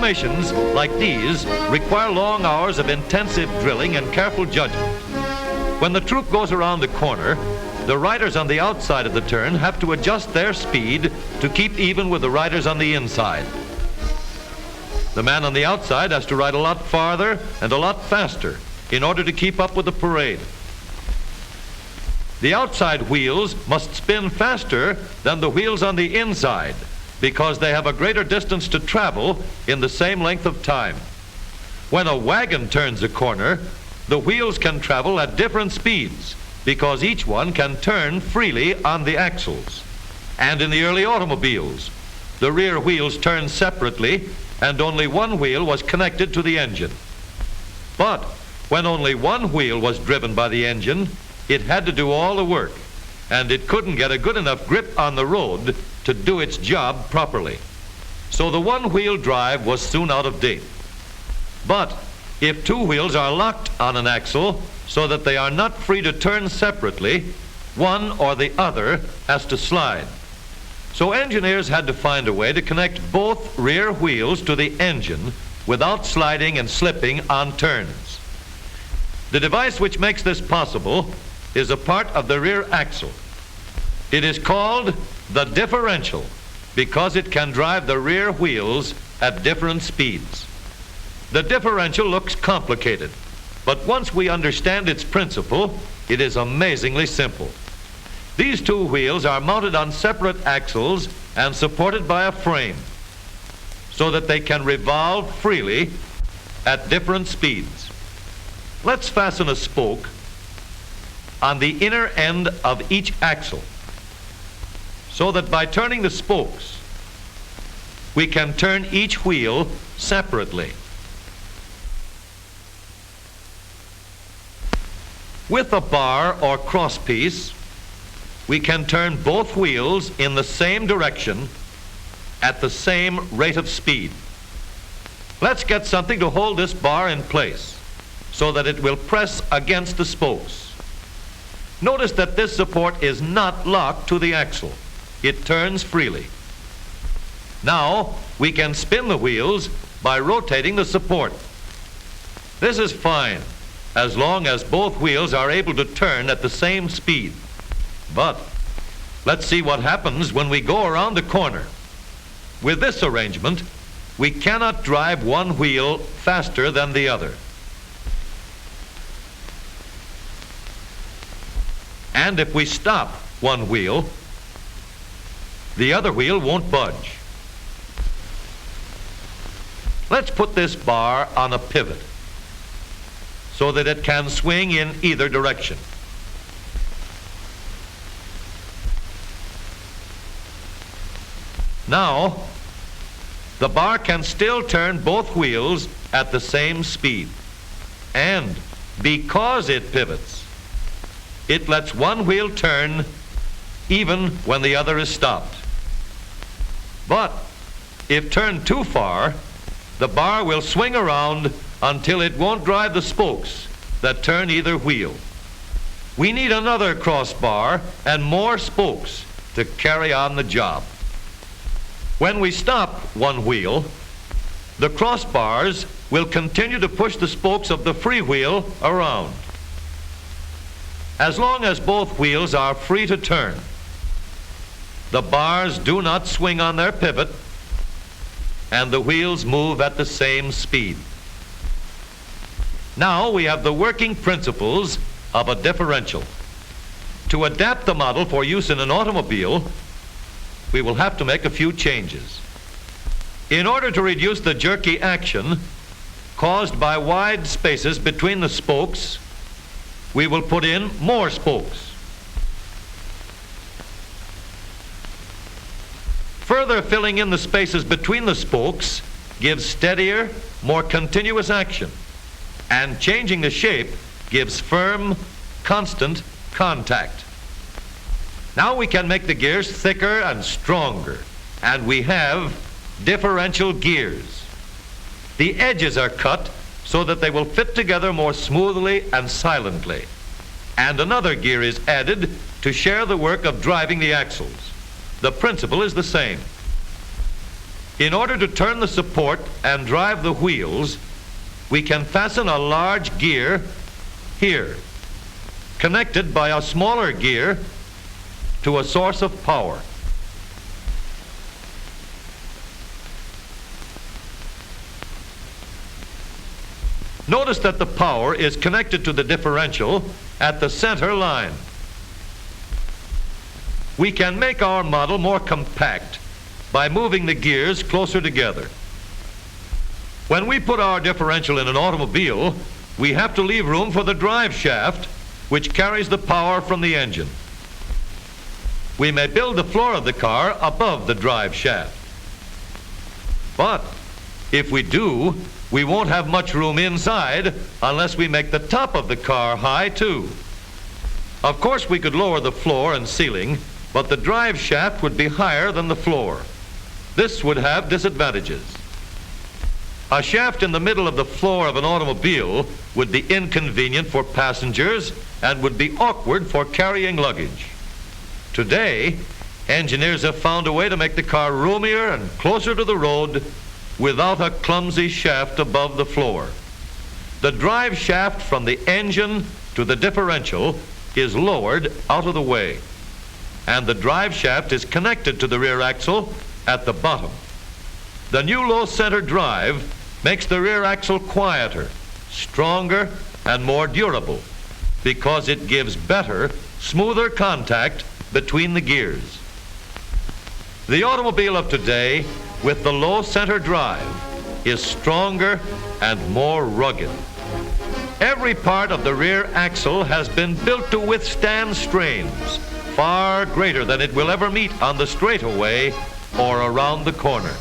Formations like these require long hours of intensive drilling and careful judgment. When the troop goes around the corner, the riders on the outside of the turn have to adjust their speed to keep even with the riders on the inside. The man on the outside has to ride a lot farther and a lot faster in order to keep up with the parade. The outside wheels must spin faster than the wheels on the inside because they have a greater distance to travel in the same length of time. When a wagon turns a corner, the wheels can travel at different speeds because each one can turn freely on the axles. And in the early automobiles, the rear wheels turned separately and only one wheel was connected to the engine. But when only one wheel was driven by the engine, it had to do all the work, and it couldn't get a good enough grip on the road to do its job properly. So the one-wheel drive was soon out of date. But if two wheels are locked on an axle so that they are not free to turn separately, one or the other has to slide. So engineers had to find a way to connect both rear wheels to the engine without sliding and slipping on turns. The device which makes this possible is a part of the rear axle. It is called the differential because it can drive the rear wheels at different speeds. The differential looks complicated, but once we understand its principle, it is amazingly simple. These two wheels are mounted on separate axles and supported by a frame so that they can revolve freely at different speeds. Let's fasten a spoke on the inner end of each axle so that by turning the spokes, we can turn each wheel separately. With a bar or crosspiece, we can turn both wheels in the same direction at the same rate of speed. Let's get something to hold this bar in place so that it will press against the spokes. Notice that this support is not locked to the axle. It turns freely. Now we can spin the wheels by rotating the support. This is fine as long as both wheels are able to turn at the same speed. But let's see what happens when we go around the corner. With this arrangement, we cannot drive one wheel faster than the other. And if we stop one wheel, the other wheel won't budge. Let's put this bar on a pivot so that it can swing in either direction. Now, the bar can still turn both wheels at the same speed. And because it pivots, it lets one wheel turn even when the other is stopped. But if turned too far, the bar will swing around until it won't drive the spokes that turn either wheel. We need another crossbar and more spokes to carry on the job. When we stop one wheel, the crossbars will continue to push the spokes of the free wheel around. As long as both wheels are free to turn, the bars do not swing on their pivot and the wheels move at the same speed. Now we have the working principles of a differential. To adapt the model for use in an automobile, we will have to make a few changes. In order to reduce the jerky action caused by wide spaces between the spokes, we will put in more spokes. Further filling in the spaces between the spokes gives steadier, more continuous action, and changing the shape gives firm, constant contact. Now we can make the gears thicker and stronger, and we have differential gears. The edges are cut so that they will fit together more smoothly and silently, and another gear is added to share the work of driving the axles. The principle is the same. In order to turn the support and drive the wheels, we can fasten a large gear here, connected by a smaller gear to a source of power. Notice that the power is connected to the differential at the center line. We can make our model more compact by moving the gears closer together. When we put our differential in an automobile, we have to leave room for the drive shaft, which carries the power from the engine. We may build the floor of the car above the drive shaft. But if we do, we won't have much room inside unless we make the top of the car high too. Of course, we could lower the floor and ceiling, but the drive shaft would be higher than the floor. This would have disadvantages. A shaft in the middle of the floor of an automobile would be inconvenient for passengers and would be awkward for carrying luggage. Today, engineers have found a way to make the car roomier and closer to the road without a clumsy shaft above the floor. The drive shaft from the engine to the differential is lowered out of the way, and the drive shaft is connected to the rear axle at the bottom. The new low center drive makes the rear axle quieter, stronger, and more durable because it gives better, smoother contact between the gears. The automobile of today with the low center drive is stronger and more rugged. Every part of the rear axle has been built to withstand strains far greater than it will ever meet on the straightaway or around the corner.